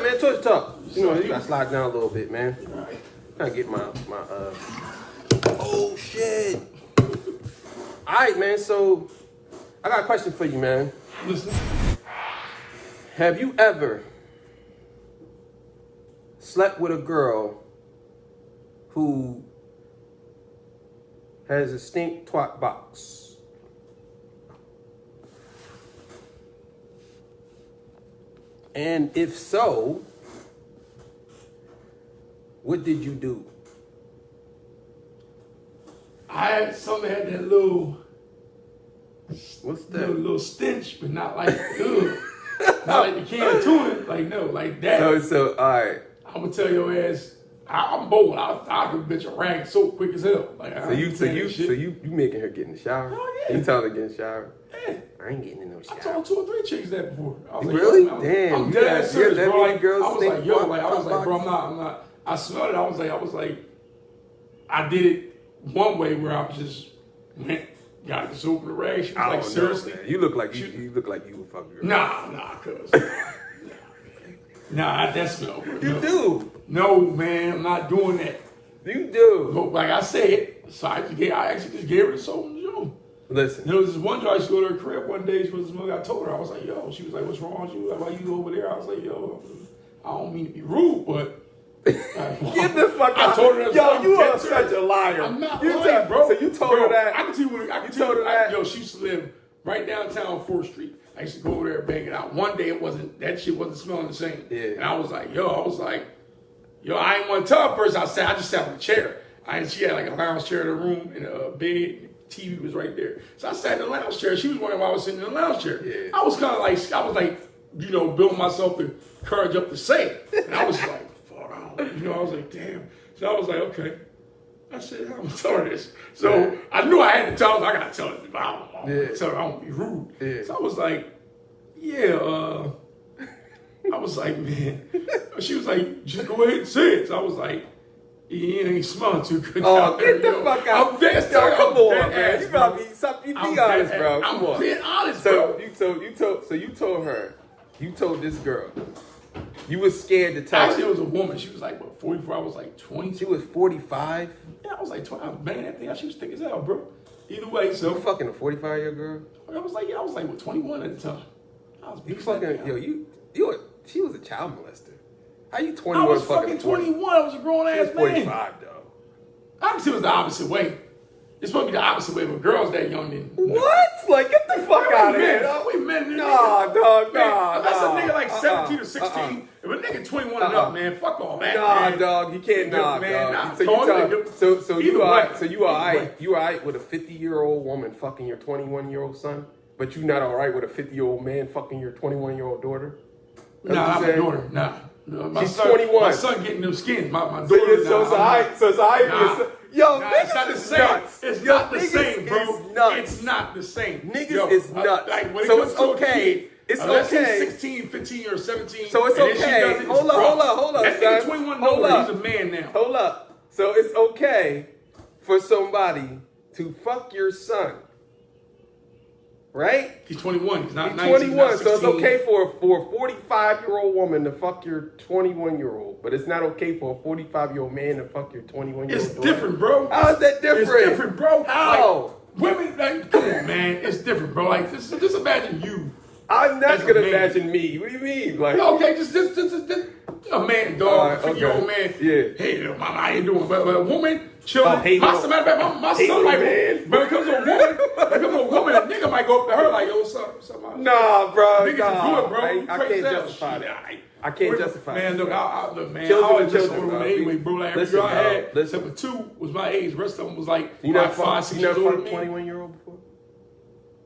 time, man. Torture Talk. You know, you gotta slide down a little bit, man. All right. Gotta get my oh shit. All right, man. So I got a question for you, man. Listen. Have you ever slept with a girl who has a stink twat box? And if so, what did you do? I had something that had that little. What's that? Little stench, but not like ugh. Not like the can of tuna. Like no, like that. So all right. I'm gonna tell your ass. I'm bold. I'll give a bitch a rag so quick as hell. Like So you making her get in the shower? Oh yeah. You telling her to get in the shower? Yeah. I ain't getting in no shower. I told 2 or 3 chicks that before. I was Really? Like, Damn. I'm dead ass serious, bro. Like, girls I was like, yo, like, I was like, bro, I'm not. I smelled it. I was like, I did it one way where I was just got the soap in the rag. She was like, seriously? You look like you look like you would fuck a girl. Nah, cuz. Nah, that smell, bro. You do. No, man, I'm not doing that. You do. But like I said, so I actually just gave her the soap and Joe. Listen. There was this one girl, I used to go to her crib one day, she was this mother, I told her, I was like, yo, she was like, what's wrong with you? Like, why you over there? I was like, yo, I don't mean to be rude, but get the fuck out. I told her that. Yo, you are such a liar. I'm not you lying, bro. So you told her that. I can tell you I can tell her that. Yo, she used to live right downtown 4th Street. I used to go over there and bang it out. One day that shit wasn't smelling the same. Yeah. And I was like, yo, I ain't want to tell her first. I just sat on a chair. She had like a lounge chair in the room and a bed. TV was right there. So I sat in the lounge chair. She was wondering why I was sitting in the lounge chair. Yeah. I was kind of like, building myself the courage up to say it. And I was like, fuck, I was like, damn. So I was like, okay. I said, I'm going to tell her this. So I knew I had to tell her. I got to tell her. I don't tell her I don't be rude. Yeah. So I was like, I was like, man. She was like, just go ahead and say it. So I was like, he ain't smelling too good. Oh, get the fuck out. Come on, man. You gotta be something. Be honest, bro. Come on. I'm being honest, bro. So you told her, you told this girl, you was scared to tell her. Actually, it was a woman. She was like, what, 44? I was like 20. She was 45? Yeah, I was like 20. I was banging that thing out. She was thick as hell, bro. Either way, so. You fucking a 45-year girl? I was like, what, 21 at the time. I was you fucking, she was a child molester. How you 21 I was fucking 21. I was a grown ass man. 45 though. Obviously, it was the opposite way. It's supposed to be the opposite way, but girls that young then. What? Like, get the fuck out of here. We men. Nah. That's a nigga like 17 or 16. If a nigga 21 and up, man, fuck all that. Nah, dog. You can't, dog. So you alright with a 50-year-old woman fucking your 21-year-old son, but you not alright with a 50-year-old man fucking your 21-year-old daughter? Nah, not my daughter. Nah. No, she's 21. My son getting them skins. My daughter. So it's alright. Yo, it's not the same. It's not the same, bro. It's not the same. Niggas is nuts. So it's okay. It's okay. 16, 15, or 17. So it's okay. Hold up. That nigga 21 he's a man now. Hold up. So it's okay for somebody to fuck your son. Right? He's 21. He's not 21. So it's okay for a 45-year-old woman to fuck your 21-year-old, but it's not okay for a 45-year-old man to fuck your 21-year-old. It's different, bro. How is that different? It's different, bro. How? Like, women, like, come on, man. It's different, bro. Like, just imagine you. I'm not gonna imagine me. What do you mean? Like, okay, just a man, dog, 50-year-old man. Yeah. Hey, mama, how you doing? But a woman, children. My son might, when it comes to a woman, a nigga might go up to her like, yo, what's up? Nah, bro. Niggas are good, bro. I can't justify that. I can't justify man, that. Look, man. Children, anyway, bro. Like, every girl I had, except for 2 was my age. The rest of them was like, you know, 5, 6 years old. You never fucked a 21-year-old before?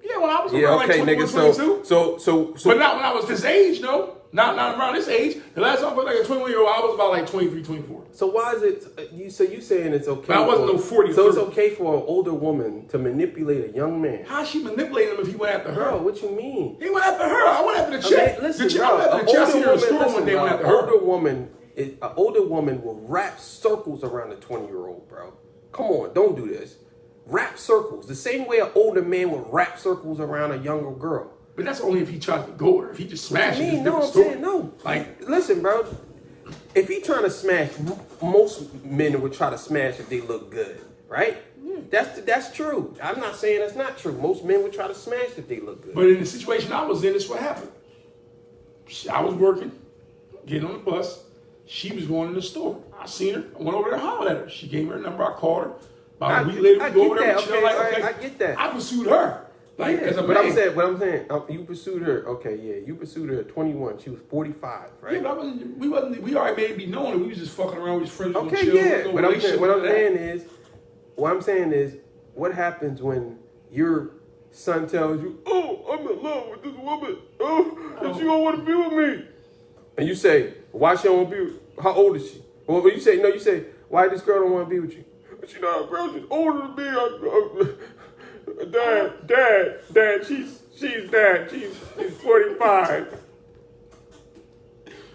Yeah, when I was around like 21, 22. So. But not when I was this age, no. Not around this age. The last time I was like a 21-year-old, I was about like 23, 24. So why is it, you saying it's okay? But I wasn't no 40. So it's okay for an older woman to manipulate a young man? How's she manipulating him if he went after her? Bro, what you mean? He went after her. I went after the chick. Listen, I went after the chick. I seen her in the store one day, went after her. An older woman will wrap circles around a 20-year-old, bro. Come on, don't do this. Wrap circles. The same way an older man would wrap circles around a younger girl. But that's only if he tries to go with her. If he just smashes her. No, I'm saying no. Like, listen, bro. If he trying to smash, most men would try to smash if they look good, right? That's true. I'm not saying that's not true. Most men would try to smash if they look good. but in the situation I was in, this is what happened. I was working, getting on the bus. She was going to the store. I seen her. I went over there and hollered at her. She gave me her number. I called her. About a week later, we go over there. Okay, I get that. I pursued her. Like, as a man. What I'm saying, you pursued her. Okay, yeah, you pursued her at 21. She was 45, right? Yeah, but we already made it be known that we was just fucking around. We was friends. Okay, yeah. What I'm saying is, what happens when your son tells you, "Oh, I'm in love with this woman. And she don't want to be with me," and you say, "Why she don't want to be with? How old is she?" Well, you say, "Why this girl don't want to be with you?" She's not a girl. She's older than me. Dad, she's 45.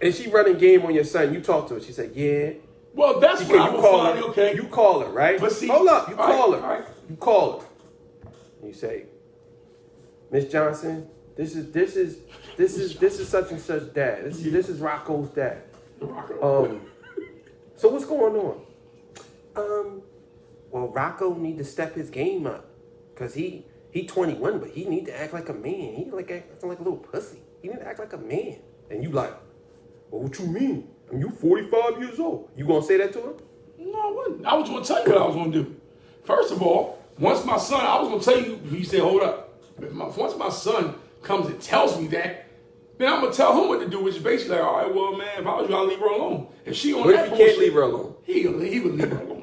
And she running game on your son. You talk to her. She said, yeah. Well, that's what I was finding, okay. You call her, right? But see, hold up. You call her. Right. You call her. And you say, Miss Johnson, this is such and such dad. This is Rocco's dad. So what's going on? Well, Rocco need to step his game up. Cause he 21, but he need to act like a man. He acting like a little pussy. He need to act like a man. And you like, well, what you mean? I mean, you 45 years old. You gonna say that to him? No, I wouldn't. I was gonna tell you what I was gonna do. First of all, once my son, I was gonna tell you. He said, hold up. Once my son comes and tells me that, then I'm gonna tell him what to do. Which is basically like, all right, well, man, if I was you, I'll leave her alone. If she on what that if he bullshit, can't leave her alone? He would leave her alone.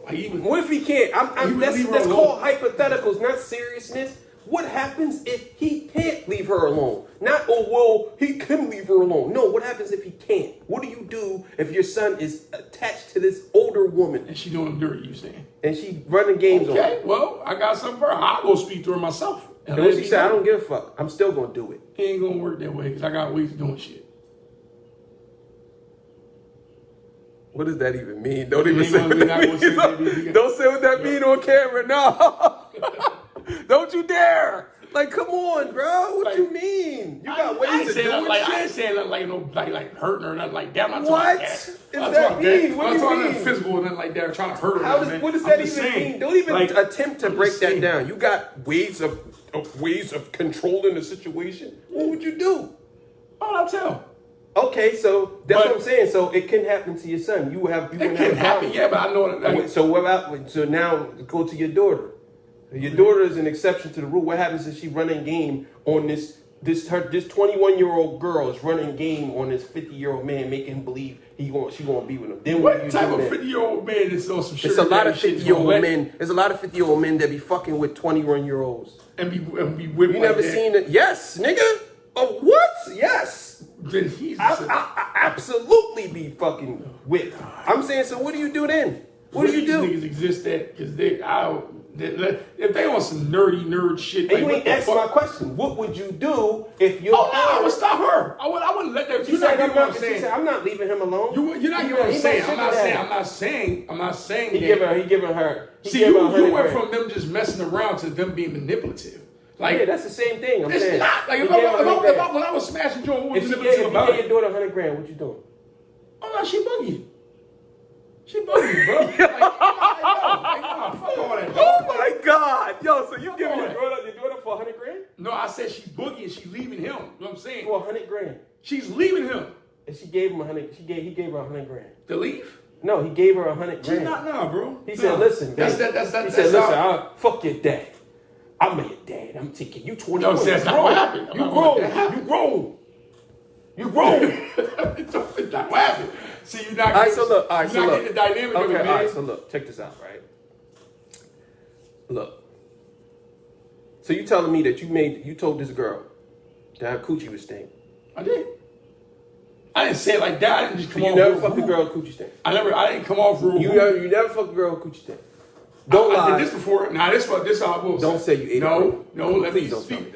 What if he can't? That's called hypotheticals, not seriousness. What happens if he can't leave her alone? Not, he can leave her alone. No, what happens if he can't? What do you do if your son is attached to this older woman? And she doing dirty, you saying? And she running games on Okay, well, I got something for her. I'll go speak to her myself. And what she said, I don't give a fuck. I'm still going to do it. It ain't going to work that way because I got ways of doing shit. What does that even mean? Don't even say what that means. Don't say what that means on camera. No. Don't you dare. Like, come on, bro. What you mean? You got ways to do it. I ain't saying nothing like hurting her or nothing like that. What does that mean? What do you mean? Nothing physical or nothing like that. Or trying to hurt her. What does that even mean? Don't even attempt to break that down. You got ways of controlling the situation. What would you do? Oh, I'll tell. Okay, so that's what I'm saying. So it can happen to your son. You can happen, yeah, but I know that. So what about? So now go to your daughter. Your daughter is an exception to the rule. What happens if she running game on this 21-year-old girl is running game on this 50-year-old man, making him believe she gonna be with him? Then what type of 50-year-old man is on some shit? It's a lot of 50-year-old men. There's a lot of 50-year-old men that be fucking with 21-year-olds and be with. You never seen it? Yes, nigga. Oh, what? Yes. Then he's I absolutely be fucking with. I'm saying, so what do you do then? What do you do? Niggas exist that because if they on some nerd shit. And you ain't answer my question. What would you do if you? Oh no, I would stop her. I wouldn't let that. You're not getting what I'm saying. I'm not leaving him alone. You're not getting what I'm saying. I'm not saying. He giving her. See, you went from them just messing around to them being manipulative. Like, yeah, that's the same thing. I'm saying. Not. Like, when I was smashing Joe, what was manipulative about it? If you gave your daughter $100,000, what you doing? Oh no, she bugging. She bugging, bro. Fuck all that. Oh my God, yo! So you giving your daughter for $100,000? No, I said she boogie and she leaving him. You know what I'm saying? For $100,000. She's leaving him. And she gave him He gave her $100,000. To leave? No, he gave her $100,000. She's not now, bro. He said, "Listen, babe." He said, "Listen, fuck your dad. I'm your dad. I'm taking you 20. No, that's not what happened. You grown. It's not what happened. See, you're not getting the dynamic of it, man. All right, so look, check this out, right? Look. So you telling me that you told this girl that her coochie was stink. I did. I didn't say it like that. I didn't just come off. You never fucked a girl with coochie stink. I didn't come off real. You never fucked a girl with coochie stink. Don't lie. I did this before. Now this how I will. Don't say you ate it. No, let me speak.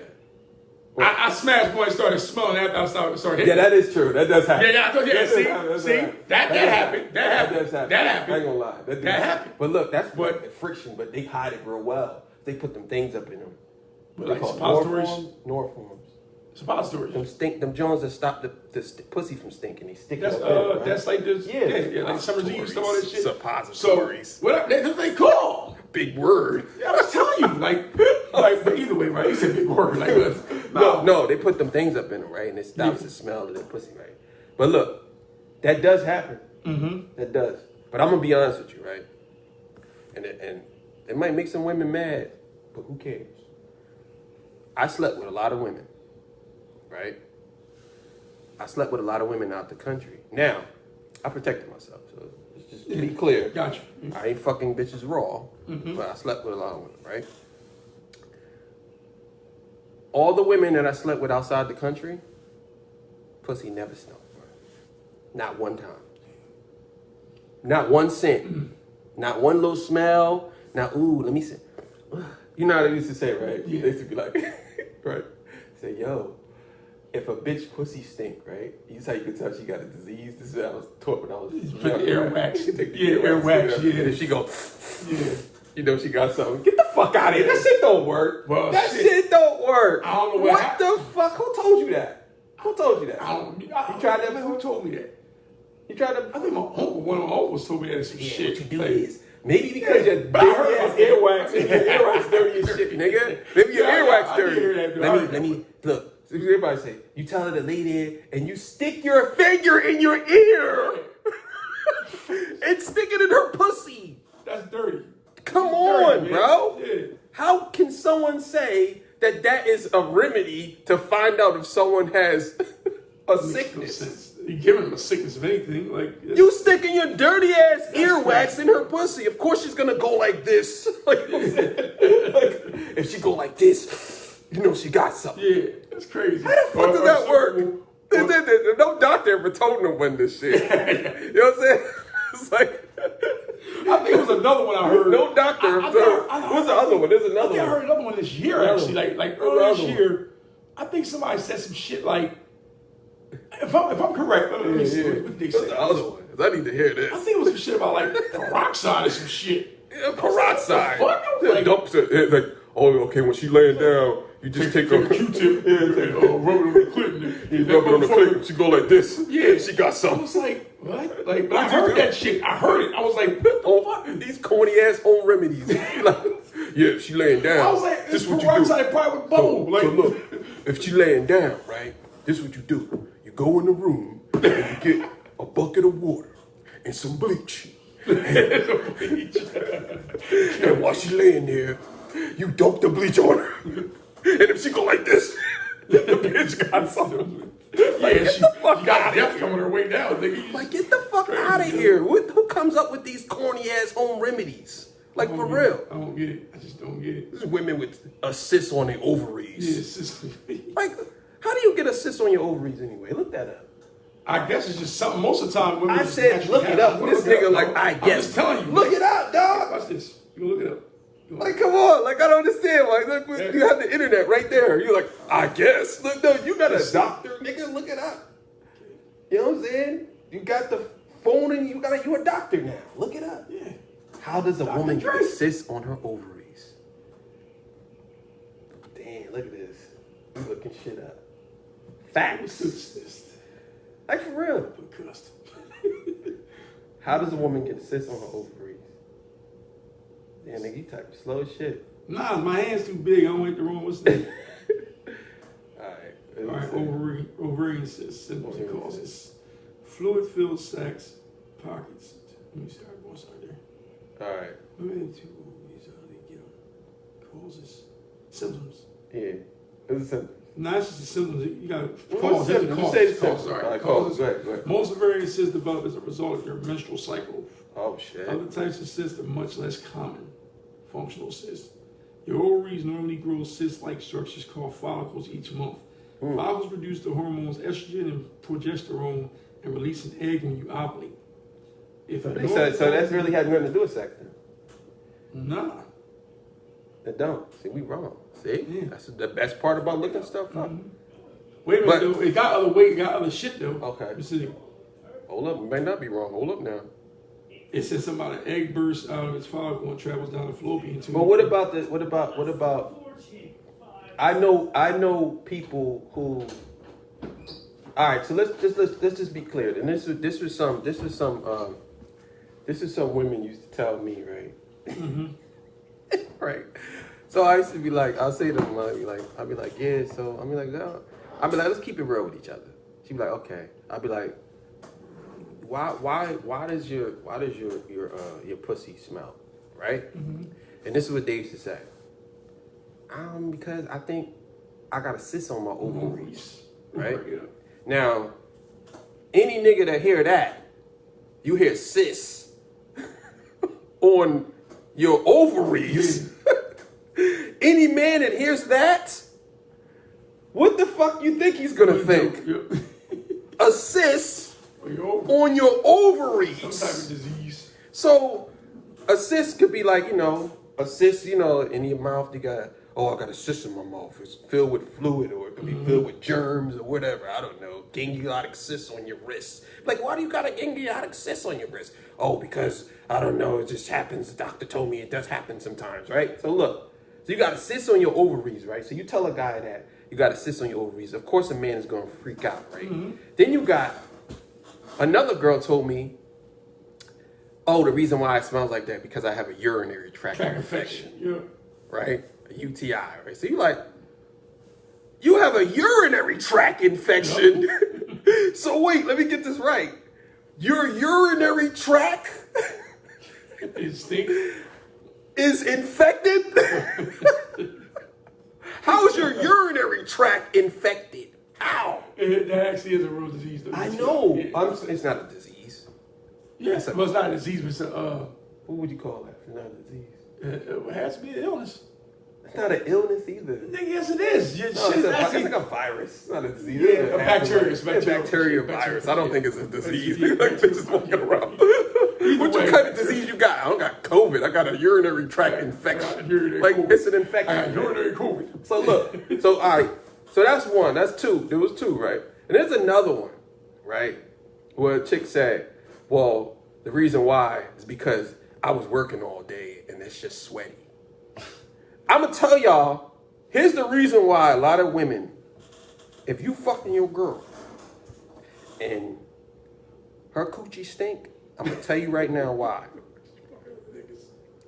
I smashed boy and started smelling after I started hitting. Yeah, that is true. That does happen. Yeah, see, that happened. That happened. I ain't gonna lie. That happened. But look, that's friction. But they hide it real well. They put them things up in them. Like suppositories? Norforms. Suppositories. Them Jones that stop the pussy from stinking. They stick That's it up there, right? that's like this. Yeah, like Summer's Eve, stuff all that shit. Suppositories. So what? That's what they call. Big word. Yeah, I was telling you, like, but either way, right? You said big word, like, no, they put them things up in them, right, and it stops the smell of their pussy, right? But look, that does happen. Mm-hmm. That does. But I'm gonna be honest with you, right? And it might make some women mad, but who cares? I slept with a lot of women, right? I slept with a lot of women out the country. Now, I protected myself, so let's just be clear. Gotcha. I ain't fucking bitches raw, but I slept with a lot of women, right? All the women that I slept with outside the country, pussy never smelled. Not one time. Not one scent. Not one little smell. Not, ooh, let me see. You know how they used to say, right? Yeah. They used to be like, right? Say, yo, if a bitch pussy stink, right? You see how you could tell she got a disease? This is what I was taught when I was young. Earwax. Yeah, earwax, yeah. And if she go, Yeah. you know she got something. Get the fuck out of here. That shit don't work. Well, that shit don't work. I don't know what the fuck? Who told you that? Who told you that? You tried that? Who told me that? You tried to? I think one of my uncles told me that some shit. What you do is, maybe because your dirty ass earwax, your earwax dirty as shit, nigga. Maybe your earwax dirty. Let me look. So everybody say, you tell her to lay there and you stick your finger in your ear and stick it in her pussy. That's dirty. Come on, dirty, bro. Yeah. How can someone say that is a remedy to find out if someone has a sickness? You giving them a sickness of anything, like you sticking your dirty ass earwax in her pussy. Of course she's gonna go like this. like if she go like this, you know she got something. Yeah, that's crazy. How the fuck does that work? No doctor ever told no one this shit. You know what I'm saying? It's like I think it was another one I heard. No doctor. What's the other one? There's another one. I heard another one this year actually. Like earlier this year, I think somebody said some shit like. If I'm correct, let me see what they What's say. the other one? 'Cause I need to hear this. I think it was some shit about like peroxide or some shit. Yeah, peroxide. What the fuck? It's like, oh, okay, when she laying down, you just take her Q-tip. Yeah, rub it on the clit. You rub it on the clit. She go like this. Yeah, she got I something. was like, what? Like, but I heard that shit. I heard it. I was like, what the fuck? These corny ass home remedies. Like, yeah, if she laying down. I was like, this it's what peroxide you do. private bubble. So look, if she laying down, right? This what you do. You go in the room and you get a bucket of water and some bleach. And while she laying there, you dope the bleach on her. And if she go like this, the bitch got something. Like, Yeah, she got death coming her way down, nigga. Like, get the fuck out of here. Who comes up with these corny ass home remedies? Like, for real. I don't get it. I just don't get it. This is women with a cyst on their ovaries. Yeah, it's just, Like, how do you get a cyst on your ovaries anyway? Look that up. I guess it's just something. Most of the time, women I just said, naturally look have it up. I'm This gonna look it nigga up. like, I I'm guess. just telling you. Look it up, dog. Watch this. You gonna look it up. Like, come on. Like, I don't understand. Like, look, you have the internet right there. You're like, I guess. Look, no, you got a doctor, nigga. Look it up. You know what I'm saying? You got the phone and you a doctor now. Look it up. Yeah. How does a Dr. woman Dre. get a cyst on her ovaries? Damn, look at this. You looking shit up. Facts. Like, for real. How does a woman get a cyst on her ovaries? Damn, nigga, you type slow as shit. Nah, my hand's too big. I don't hit the wrong. What's that? All right. Ovarian cyst. Symptoms and causes. Fluid-filled sacs, pockets. Let me see. All right, go inside there. All right. Women two ovaries. How do they get them? Causes. Symptoms. Yeah. It's a symptom. Nah, it's just the symptoms. You got to What's cause. the symptom? You say the symptom. Sorry. All right, Causes. Go ahead. Most ovarian cysts develop as a result of your menstrual cycle. Oh, shit. Other types of cysts are much less common. Functional cysts. Your ovaries normally grow cyst-like structures called follicles each month. Follicles produce the hormones estrogen and progesterone and release an egg when you ovulate. If So that really has nothing to do with sex then? Nah. It don't. See, we wrong. See? Yeah. That's the best part about looking stuff up. Wait a minute, though. It got other weight, got other shit, though. Okay. You see, Hold up. We may not be wrong. Hold up now. it says something about an egg bursts out of its follicle and travels down the fallopian tube. But what about I know people who. All right, so let's just be clear. And this was some women used to tell me, right? Mm-hmm. Right. So I used to be like, I'll say to them, I'll be like, yeah. So I'll be like, no. I'll be like, let's keep it real with each other. She'd be like, okay. I'll be like, why does your pussy smell, right? Mm-hmm. And this is what they used to say. Because I think I got a cyst on my ovaries, right? Yeah. Now, any nigga that hear that, you hear cyst on your ovaries. Any man that hears that, what the fuck you think he's gonna think? A cyst on your ovaries. Some type of disease. So, a cyst could be like, a cyst, in your mouth, you got, I got a cyst in my mouth. It's filled with fluid, or it could be filled with germs or whatever. I don't know. Gangliotic cyst on your wrist. Like, why do you got a gangliotic cyst on your wrist? Oh, because, I don't know, it just happens. The doctor told me it does happen sometimes, right? So look. So you got a cyst on your ovaries, right? So you tell a guy that you got a cyst on your ovaries. Of course a man is going to freak out, right? Mm-hmm. Then you got, another girl told me, the reason why it smells like that because I have a urinary tract infection. Yeah. Right? A UTI, right? So you're like, you have a urinary tract infection. Yep. So wait, let me get this right. Your urinary tract is infected? How is your urinary tract infected? How? That actually is a real disease, though. I know. It's not a disease. Yeah, it's not a disease, but it's a... what would you call that? It's not a disease. It has to be an illness. It's not an illness either. Nigga, yes, it is. It's like a virus. It's not a disease. Yeah, a bacteria. It's a bacteria virus. I don't think it's a disease. Like bitches walking around. What kind of disease you got? I don't got COVID. I got a urinary tract infection. Like it's an infection. I got urinary COVID. So look. So all right. So that's one. That's two. There was two, right? And there's another one, right? Where a chick said, well, the reason why is because I was working all day and it's just sweaty. I'm going to tell y'all, here's the reason why a lot of women, if you fucking your girl and her coochie stink, I'm going to tell you right now why.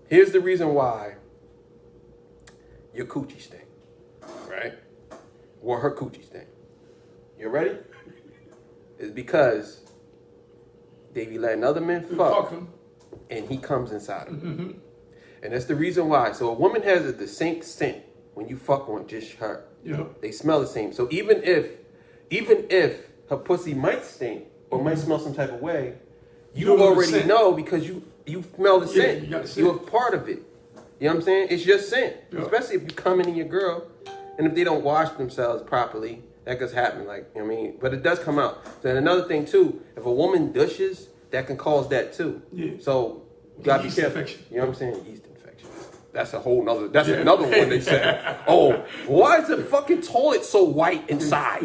Here's the reason why your coochie stink, right? Or her coochie stink. You ready? It's because they be letting other men fuck and he comes inside of them. Mm-hmm. And that's the reason why. So a woman has a distinct scent when you fuck on just her. Yep. They smell the same. So even if her pussy might stink or might smell some type of way, you already know because you smell the scent. You're a part of it. You know what I'm saying? It's your scent. Yep. Especially if you come in your girl and if they don't wash themselves properly, that could happen. But it does come out. Then another thing too, if a woman douches, that can cause that too. Yeah. So you gotta be careful. Infection. You know what I'm saying? Yeast infection. That's a whole nother. That's another one they said. Why is the fucking toilet so white inside?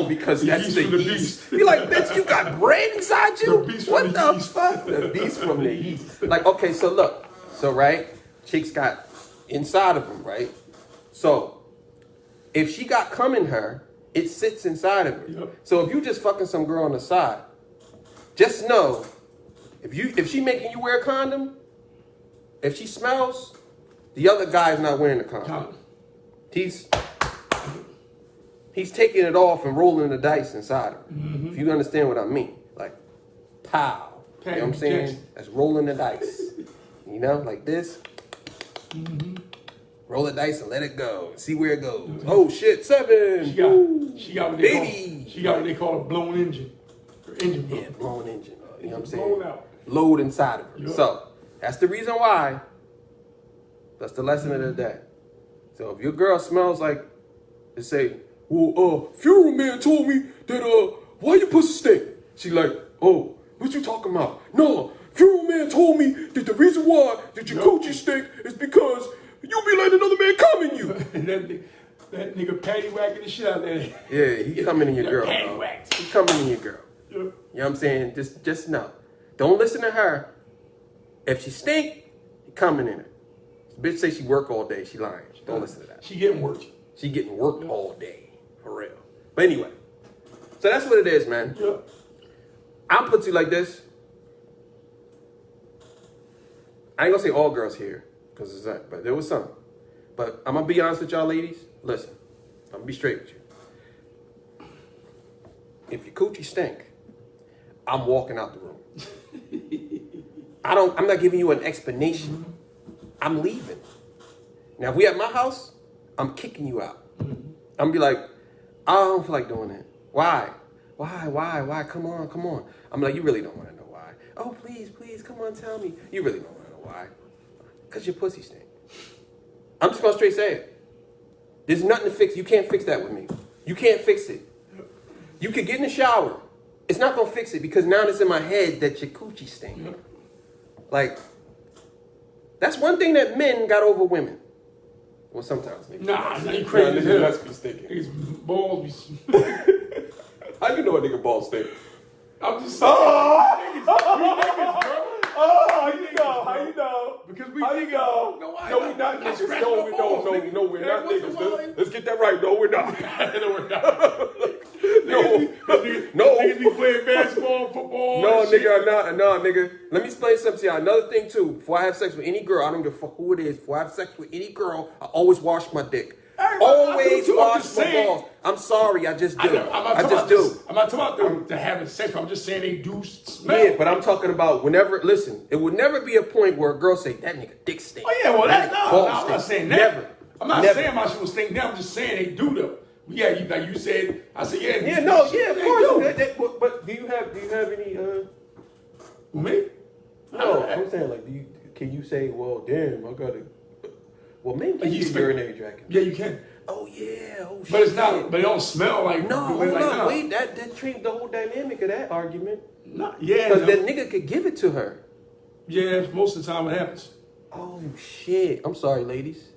Because that's the yeast. You're like, bitch, you got bread inside you? What the fuck? The beast from the yeast. Like, okay, so look. So, right? Chicks got inside of them, right? So, if she got cum in her, it sits inside of her. Yep. So, if you just fucking some girl on the side, just know, if she making you wear a condom, if she smells, the other guy's not wearing the condom. He's taking it off and rolling the dice inside of her. Mm-hmm. If you understand what I mean. Like, pow. You know what I'm saying? That's rolling the dice. You know, like this. Mm-hmm. Roll the dice and let it go. See where it goes. Mm-hmm. Oh shit, 7. She got what they call a blown engine. Engine blown. Yeah, blown engine. You know what I'm saying? Load inside of her. Yep. So that's the reason why. That's the lesson of the day. So if your girl smells like, they say, well, funeral man told me that why your pussy stink? She like, oh, what you talking about? No, funeral man told me that the reason why that your coochie stink is because you be letting another man come in you. that nigga patty whacking the shit out there. Yeah, he coming in your girl. He coming in your girl. You know what I'm saying? Just know. Don't listen to her. If she stink, he coming in her. Bitch say she work all day. She lying. Don't listen to that. She getting work. She getting worked all day, for real. But anyway, so that's what it is, man. Yeah. I'll put you like this. I ain't gonna say all girls here, because it's that, but there was some. But I'm gonna be honest with y'all ladies. Listen, I'm gonna be straight with you. If your coochie stink, I'm walking out the room. I'm not giving you an explanation. I'm leaving. Now, if we at my house, I'm kicking you out. I'm gonna be like, I don't feel like doing it. Why? Why? Come on. I'm like, you really don't want to know why. Oh, please, come on, tell me. You really don't want to know why. Because your pussy stink. I'm just gonna straight say it. There's nothing to fix. You can't fix that with me. You can't fix it. You could get in the shower. It's not gonna fix it because now it's in my head that your coochie stink. Like, that's one thing that men got over women. Well, sometimes. Nah, you crazy. Niggas must be stinking. His balls be... How you know a nigga balls stink? I'm just saying. Niggas, bro. How you know? Because we How you know? No, we're not niggas. No, we're not niggas. Let's get that right. No, we're not. No, we're not. No. Niggas be playing basketball, football. No, nigga, no, nigga. Let me explain something to y'all. Another thing, too. Before I have sex with any girl, I don't give a fuck who it is. Before I have sex with any girl, I always wash my dick. Always wash my balls. I'm sorry, I just do. I just do. I'm not talking about the having sex. I'm just saying they do smell. Yeah, but I'm talking about whenever, listen, it would never be a point where a girl say, that nigga dick stink. Oh, yeah, well, I'm not saying that. Never. I'm not saying my shit will stink now. I'm just saying they do, though. Yeah, like you said, I said, yeah. Yeah, no, yeah, of course. But do you have any, Me? No, I'm saying, like, can you say, well, damn, I gotta, well, maybe you can urinary dragon. Yeah, you can. Oh, yeah, oh, shit. But it's not, but it don't smell like. No, hold like, on, wait, that changed the whole dynamic of that argument. No, yeah. Because that nigga could give it to her. Yeah, most of the time it happens. Oh, shit. I'm sorry, ladies.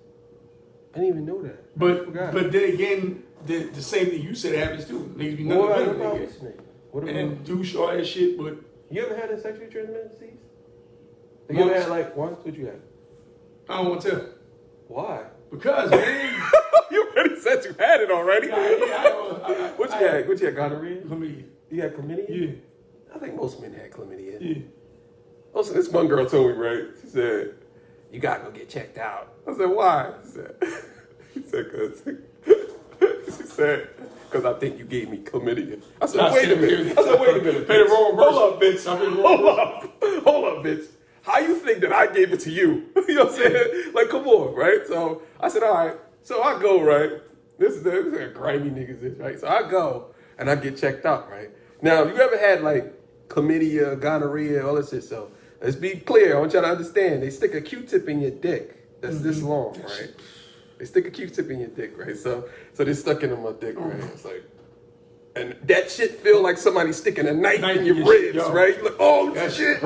I didn't even know that. But then again, the same thing you said happens too. Niggas be nothing better than niggas. And then douche all that shit, but... You ever had a sexually transmitted disease? You ever had like once? What you had? I don't want to tell. Why? Because, man... You already said you had it already. Yeah, What you had? What you had? Gonorrhea? Chlamydia. You had chlamydia? Yeah. I think most men had chlamydia. Yeah. Also, this one girl told me, right? She said, you gotta go get checked out. I said, why? She said, because I think you gave me chlamydia. I said, wait a minute. Pay the wrong person. Hold up, bitch. Hold up, bitch. How you think that I gave it to you? You know what I'm saying? Like, come on, right? So I said, all right. So I go, right? This is a grimy niggas, right? So I go and I get checked out, right? Now, if you ever had like chlamydia, gonorrhea, all this shit, so let's be clear. I want y'all to understand. They stick a Q-tip in your dick that's this long, right? They stick a Q-tip in your dick, right? So they stuck it in my dick, right? It's like, and that shit feel like somebody sticking a knife in your ribs, right? You're like, oh that shit.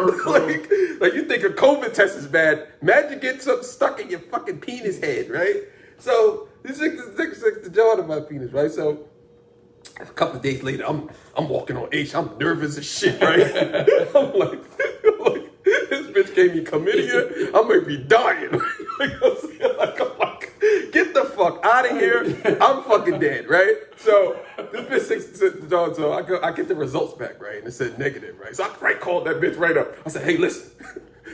Like you think a COVID test is bad. Imagine getting something stuck in your fucking penis head, right? So this is the jaw of my penis, right? So a couple of days later, I'm walking on H. I'm nervous as shit, right? I'm like, this bitch gave me chlamydia. I might be dying. I'm like, get the fuck out of here. I'm fucking dead, right? So this bitch so I get the results back, right? And it said negative, right? So I called that bitch right up. I said, hey, listen.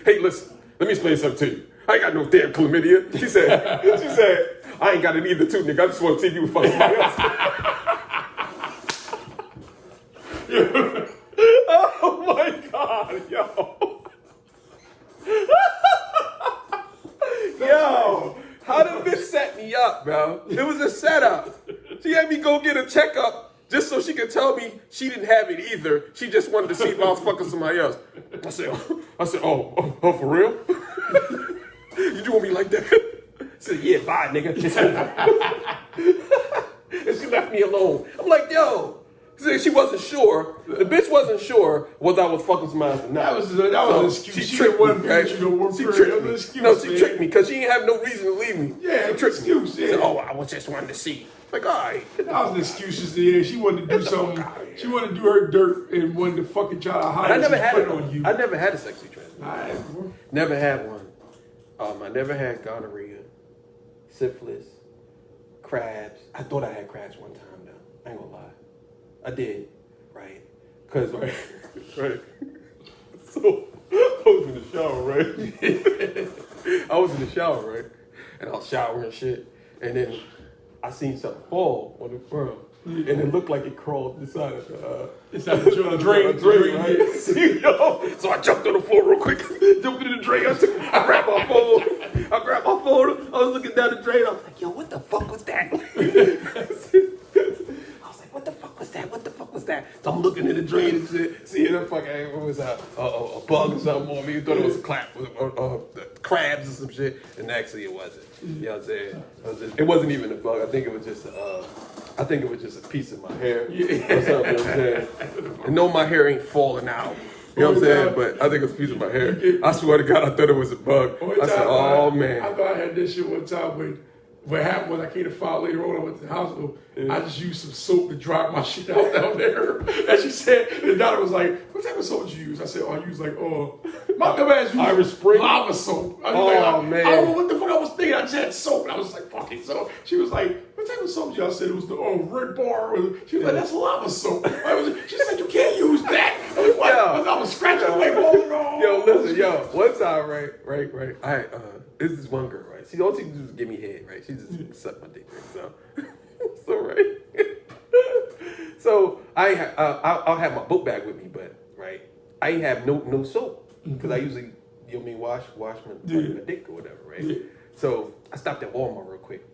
Let me explain something to you. I ain't got no damn chlamydia. She said, I ain't got it either too, nigga. I just want to see you fuck somebody else. Oh my God, yo. Yo, how the bitch set me up, bro? It was a setup. She had me go get a checkup just so she could tell me she didn't have it either. She just wanted to see if I was fucking somebody else. I said, oh, for real? You doing me like that? She said, yeah, bye, nigga. It's over. And she left me alone. I'm like, yo. She wasn't sure. The bitch wasn't sure whether I was fucking somebody else or not. That was an excuse. She tricked me, right? She tricked me because she didn't have no reason to leave me. Yeah, she tricked me. Yeah. She said, oh, I was just wanting to see. Like, all right. That was an excuse. Yeah, she wanted to do something. She wanted to do her dirt and wanted to fucking try to hide it. I never had a sexually transmitted. Never had one. I never had gonorrhea, syphilis, crabs. I thought I had crabs one time though. I ain't gonna lie. I did, right? Cause right. So I was in the shower, right? I was in the shower, right? And I was showering and shit. And then I seen something fall on the ground. And it looked like it crawled inside of the drain, right? See, yo. So I jumped on the floor real quick, jumped into the drain. I grabbed my phone. I was looking down the drain. I was like, yo, what the fuck was that? I was like, what the fuck was that? What the fuck was that? So I'm looking in the drain and shit, seeing a fucking, it was a bug or something on me. You thought it was a crabs or some shit. And actually it wasn't. You know what I'm saying? It wasn't even a bug. I think it was just a piece of my hair or something, you know what I'm saying? And no, my hair ain't falling out. You know what I'm saying? But I think it's a piece of my hair. I swear to God, I thought it was a bug. I said, oh, man. I thought I had this shit one time when what happened was I came to file later on, I went to the hospital. Yeah. I just used some soap to dry my shit out down there. And she said, the doctor was like, what type of soap did you use? I said, I use my dumb ass used Irish Spring lava soap. Man. I don't know what the fuck I was thinking. I just had soap. And I was like, fuck it. So she was like, what type of soap did you? I said, it was the Red Bar. She was like, that's lava soap. She said, you can't use that. I was like, I was scratching away. Yo, listen, one time, right. This is one girl, right? She don't do is give me head, right? She just sucked my dick, right? So right. So I'll have my book bag with me, but right, I ain't have no soap because I usually wash my dick or whatever, right? Yeah. So I stopped at Walmart real quick,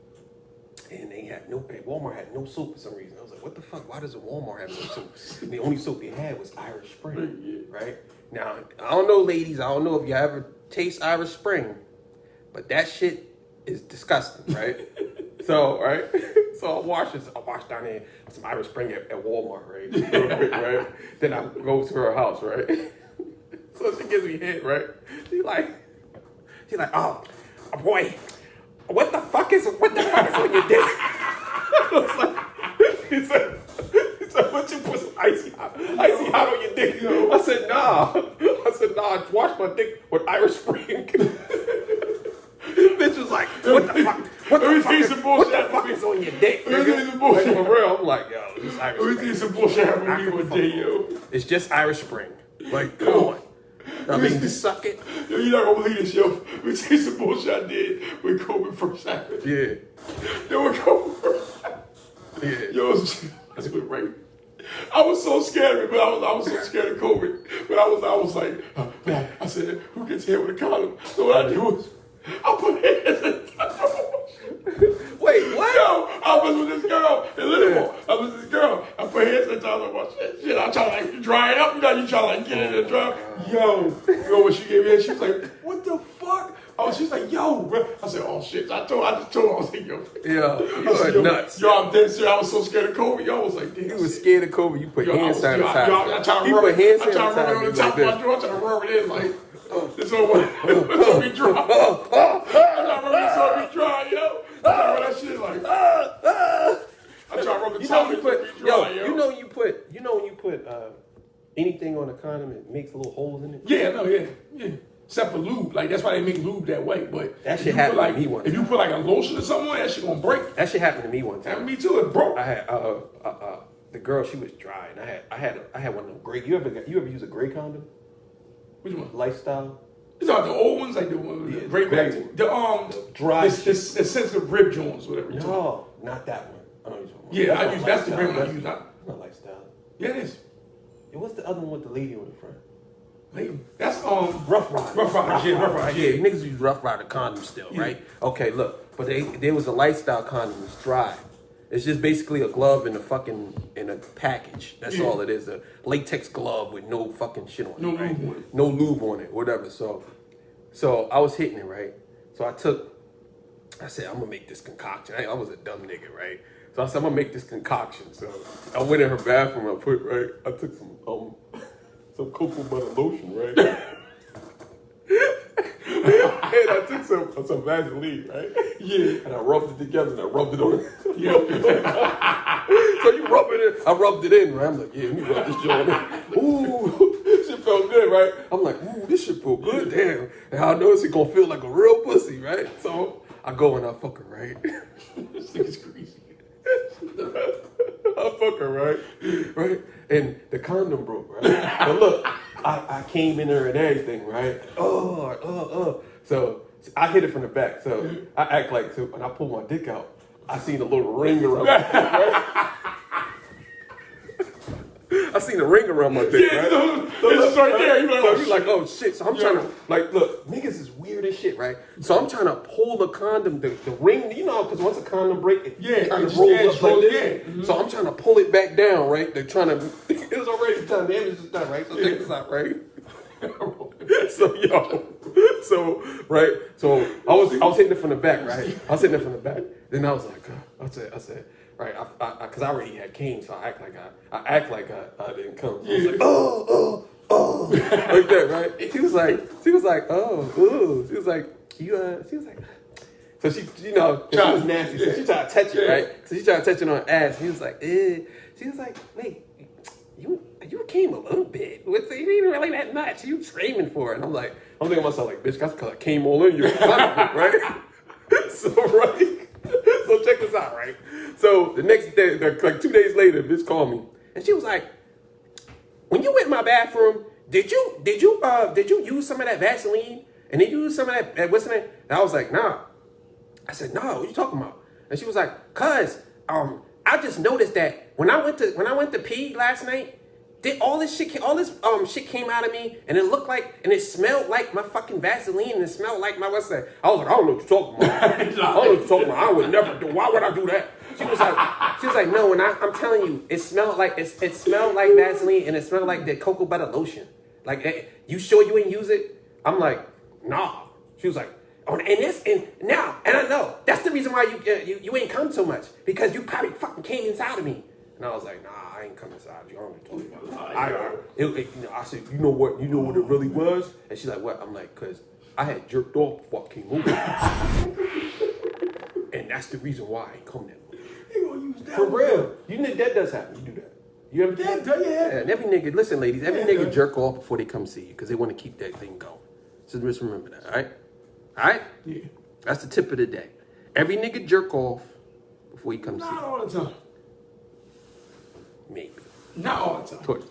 and Walmart had no soap for some reason. I was like, what the fuck? Why does a Walmart have no soap? And the only soap they had was Irish Spring, right? Now I don't know, ladies. I don't know if you ever taste Irish Spring. But that shit is disgusting, right? So I wash down there some Irish Spring at Walmart, right? Then I go to her house, right? So she gives me head, right? She's like, oh boy, what the fuck is on your dick? I was like, he said, what you put some icy hot on your dick? I said, nah, wash my dick with Irish Spring. Bitch was like, what the fuck? What the fuck is on your dick? Like, for real, I'm like, yo, this Irish Spring. Let me see some bullshit happening with one day, yo. It's just Irish Spring. Like, come on. I mean, just suck it. Yo, you're not gonna believe this, yo. Let me see some bullshit I did when COVID first happened. Yeah. Yo, when COVID first happened. Yeah. Yo, that's what right. I was so scared of it, but I was so scared of COVID. But I was like, man, I said, who gets hit with a condom? So what I did was, I put hands in the Wait, what? Yo, I was with this girl in Liverpool. I was with this girl. I put hands in the toilet wash. Shit, I try to dry it up. You know, you try to get it in the drum. Yo, when she gave me that, she was like, what the fuck? Oh, she's like, yo, bro. I said, oh shit. I just told her, I was like, yo. Yeah, you are nuts. Yo, I'm dead serious. I was so scared of COVID. Yo, I was like, damn. You was scared of COVID. You put hand sanitizer. I tried to rub it on the top of my drawer. I tried to rub it in like, this over be dry. I tried to rub this over be dry, yo. I tried to rub that shit like, I tried to rub the top of it be dry, yo. You know when you put anything on a condom, it makes little holes in it? Yeah. Except for lube. Like, that's why they make lube that way. But that shit happened to me one time. If you put like a lotion or something on that shit gonna break. That shit happened to me one time. And me too, it broke. I had the girl, she was dry, and I had one of them gray. You ever use a gray condom? Which one? Lifestyle. These are the old ones, like the gray bags. The dry. The sensitive rib joints, whatever. No, not that one. I know you're talking about. Yeah, that's the brand I use. Not Lifestyle. Yeah, it is. And what's the other one with the lady on the front? That's Rough Rider. Rough Rider. Yeah, niggas use Rough Rider condoms still, right? Okay, look, but there was a Lifestyle condom that's dry. It's just basically a glove in a package. That's all it is. A latex glove with no fucking shit on it, right? No lube on it, whatever. So I was hitting it, right? So I said, I'm gonna make this concoction. I was a dumb nigga, right? So I said, I'm gonna make this concoction. So I went in her bathroom, I took some cocoa butter lotion, right? And I took some Vaseline, right? Yeah. And I rubbed it together and I rubbed it on it. Yeah. So you rub it in. I rubbed it in, right? I'm like, yeah, let me rub this joint in. Ooh, shit felt good, right? I'm like, ooh, this shit feel good, damn. And I noticed it gonna feel like a real pussy, right? So I go and I fuck her, right? This nigga's crazy. I fuck her, right? And the condom broke, right? But look, I came in her and everything, right? So I hit it from the back. So I act like, so when I pull my dick out, I seen a little ring around my dick, right? I seen a ring around my dick, right? So it's right there. You're like, oh shit. So I'm trying to, like, look, niggas is weird as shit, right? So I'm trying to pull the condom, the ring, you know, because once a condom break, it kind of rolls up like this. Mm-hmm. So I'm trying to pull it back down, right? They're trying to, it was already done. The image is done, right? So check this out, right? So I was hitting it from the back, right? I was hitting it from the back. Then I was like, I said, right, because I already had came, so I act like I didn't come. I was like, oh, like that, right? She was like, oh, ooh. She was like, so she, you know, she was nasty, so she tried to touch it, right? So she tried to touch it on her ass. He was like, eh. She was like, wait, you came a little bit. You ain't really that much. You screaming for it. And I'm thinking to myself, like, bitch, that's because I came all in you, right? So check this out, right? So the next day, like 2 days later, bitch called me, and she was like, when you went in my bathroom, did you use some of that Vaseline? And then you use some of that what's the name? And I was like, nah. I said, no, what you talking about? And she was like, cuz I just noticed that when I went to pee last night, all this shit came out of me, and it looked like, and it smelled like my fucking Vaseline, and it smelled like my what's that? I was like, I don't know what you're talking about. I don't know what you're talking about. I would never do. Why would I do that? She was like, no. And I'm telling you, it smelled like Vaseline, and it smelled like the cocoa butter lotion. Like, you sure you ain't use it? I'm like, nah. She was like, oh, and I know that's the reason why you ain't come so much, because you probably fucking came inside of me. And I was like, nah, I ain't come inside you. I don't know what you're talking about. I said, you know what it really was? And she's like, what? I'm like, cause I had jerked off before I came over. And that's the reason why I ain't come that much. You gonna use that? For real. You know that does happen. You do that. You ever do that? Yeah. And every nigga, listen, ladies, every nigga jerk off before they come see you, because they want to keep that thing going. So just remember that, all right? All right? Yeah. That's the tip of the day. Every nigga jerk off before he comes see you. Not all the time. Maybe. Not all the time. Torture.